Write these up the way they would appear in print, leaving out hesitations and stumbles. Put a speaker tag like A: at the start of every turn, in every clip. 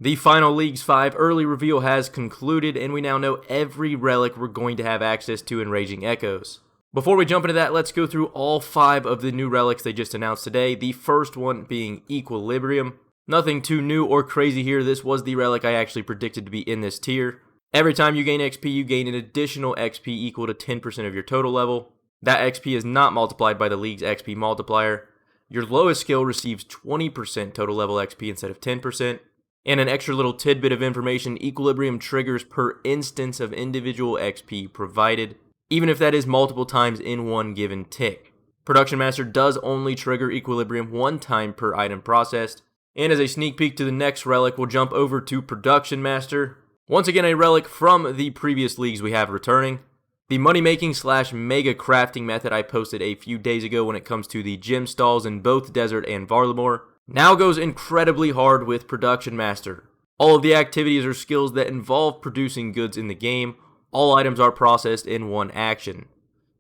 A: The final Leagues 5 early reveal has concluded, and we now know every relic we're going to have access to in Raging Echoes. Before we jump into that, let's go through all 5 of the new relics they just announced today, the first one being Equilibrium. Nothing too new or crazy here, this was the relic I actually predicted to be in this tier. Every time you gain XP, you gain an additional XP equal to 10% of your total level. That XP is not multiplied by the League's XP multiplier. Your lowest skill receives 20% total level XP instead of 10%. And an extra little tidbit of information, Equilibrium triggers per instance of individual XP provided, even if that is multiple times in one given tick. Production Master does only trigger Equilibrium one time per item processed. And as a sneak peek to the next relic, we'll jump over to Production Master. Once again, a relic from the previous leagues we have returning. The money-making / mega crafting method I posted a few days ago when it comes to the gem stalls in both Desert and Varlamore now goes incredibly hard with Production Master. All of the activities or skills that involve producing goods in the game, all items are processed in one action.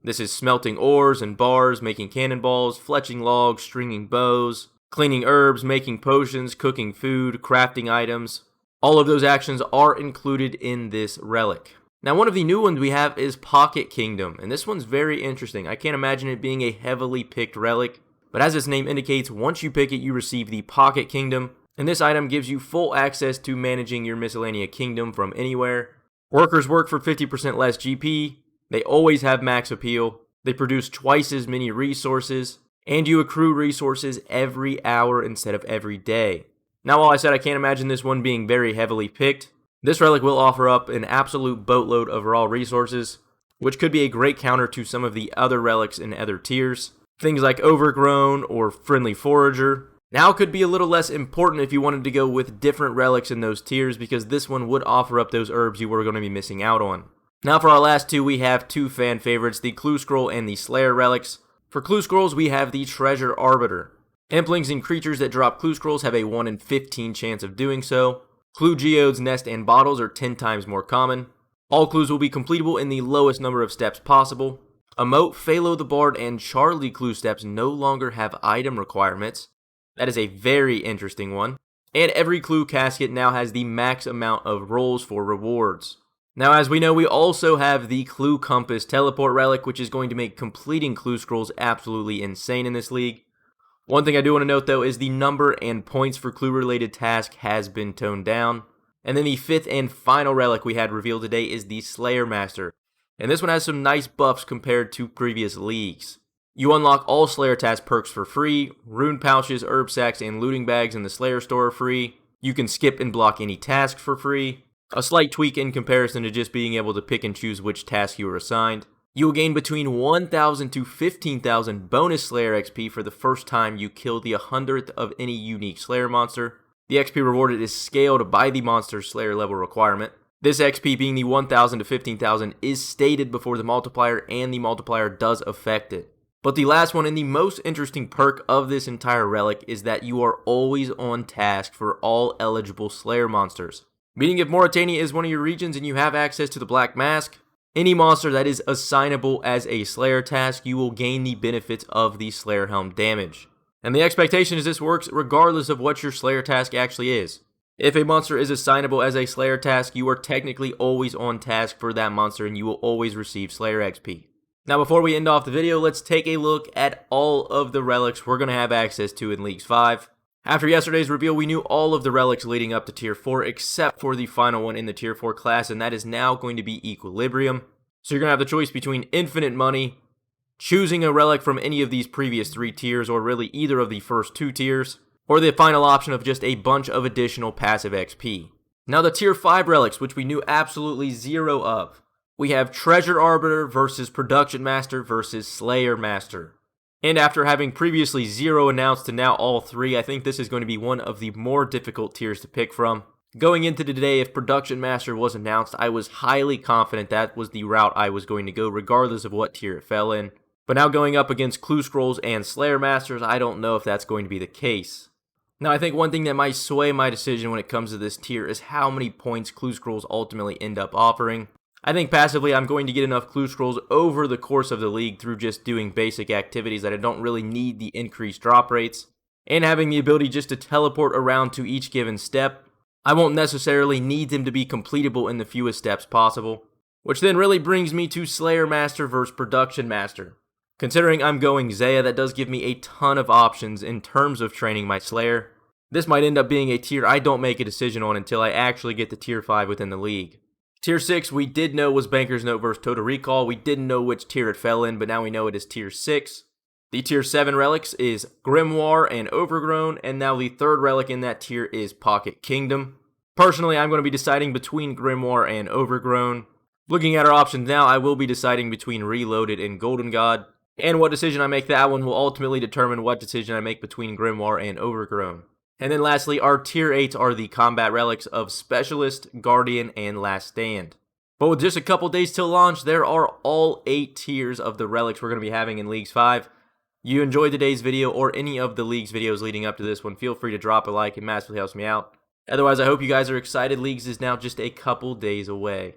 A: This is smelting ores and bars, making cannonballs, fletching logs, stringing bows, cleaning herbs, making potions, cooking food, crafting items. All of those actions are included in this relic. Now, one of the new ones we have is Pocket Kingdom, and this one's very interesting. I can't imagine it being a heavily picked relic, but as its name indicates, once you pick it, you receive the Pocket Kingdom, and this item gives you full access to managing your Miscellanea Kingdom from anywhere. Workers work for 50% less GP, they always have max appeal, they produce twice as many resources, and you accrue resources every hour instead of every day. Now, while I said I can't imagine this one being very heavily picked, this relic will offer up an absolute boatload of raw resources, which could be a great counter to some of the other relics in other tiers. Things like Overgrown or Friendly Forager now could be a little less important if you wanted to go with different relics in those tiers, because this one would offer up those herbs you were going to be missing out on. Now for our last two, we have two fan favorites, the Clue Scroll and the Slayer relics. For Clue Scrolls, we have the Treasure Arbiter. Implings and creatures that drop Clue Scrolls have a 1 in 15 chance of doing so. Clue Geodes, Nest, and Bottles are 10 times more common. All clues will be completable in the lowest number of steps possible. Emote, Phalo the Bard, and Charlie clue steps no longer have item requirements. That is a very interesting one. And every clue casket now has the max amount of rolls for rewards. Now, as we know, we also have the Clue Compass Teleport Relic, which is going to make completing Clue Scrolls absolutely insane in this league. One thing I do want to note, though, is the number and points for clue-related tasks has been toned down. And then the fifth and final relic we had revealed today is the Slayer Master. And this one has some nice buffs compared to previous leagues. You unlock all Slayer task perks for free, rune pouches, herb sacks, and looting bags in the Slayer store are free. You can skip and block any tasks for free. A slight tweak in comparison to just being able to pick and choose which task you are assigned. You will gain between 1,000 to 15,000 bonus Slayer XP for the first time you kill the 100th of any unique Slayer monster. The XP rewarded is scaled by the monster's Slayer level requirement. This XP being the 1,000 to 15,000 is stated before the multiplier, and the multiplier does affect it. But the last one and the most interesting perk of this entire relic is that you are always on task for all eligible Slayer monsters. Meaning if Mauritania is one of your regions and you have access to the Black Mask, any monster that is assignable as a Slayer task, you will gain the benefits of the Slayer Helm damage. And the expectation is this works regardless of what your Slayer task actually is. If a monster is assignable as a Slayer task, you are technically always on task for that monster and you will always receive Slayer XP. Now before we end off the video, let's take a look at all of the relics we're going to have access to in Leagues 5. After yesterday's reveal, we knew all of the relics leading up to Tier 4 except for the final one in the Tier 4 class, and that is now going to be Equilibrium. So you're going to have the choice between infinite money, choosing a relic from any of these previous 3 tiers, or really either of the first 2 tiers, or the final option of just a bunch of additional passive XP. Now the Tier 5 relics, which we knew absolutely zero of. We have Treasure Arbiter versus Production Master versus Slayer Master. And after having previously 0 announced to now all 3, I think this is going to be one of the more difficult tiers to pick from. Going into today, if Production Master was announced, I was highly confident that was the route I was going to go regardless of what tier it fell in. But now going up against Clue Scrolls and Slayer Masters, I don't know if that's going to be the case. Now I think one thing that might sway my decision when it comes to this tier is how many points Clue Scrolls ultimately end up offering. I think passively I'm going to get enough Clue Scrolls over the course of the league through just doing basic activities that I don't really need the increased drop rates, and having the ability just to teleport around to each given step. I won't necessarily need them to be completable in the fewest steps possible. Which then really brings me to Slayer Master versus Production Master. Considering I'm going Zaya, that does give me a ton of options in terms of training my Slayer. This might end up being a tier I don't make a decision on until I actually get to tier 5 within the league. Tier 6 we did know was Banker's Note versus Total Recall. We didn't know which tier it fell in, but now we know it is tier 6. The tier 7 relics is Grimoire and Overgrown, and now the third relic in that tier is Pocket Kingdom. Personally, I'm going to be deciding between Grimoire and Overgrown. Looking at our options now, I will be deciding between Reloaded and Golden God. And what decision I make that one will ultimately determine what decision I make between Grimoire and Overgrown. And then lastly, our tier 8s are the combat relics of Specialist, Guardian, and Last Stand. But with just a couple days till launch, there are all 8 tiers of the relics we're going to be having in Leagues 5. You enjoyed today's video or any of the Leagues videos leading up to this one, feel free to drop a like, it massively helps me out. Otherwise, I hope you guys are excited. Leagues is now just a couple days away.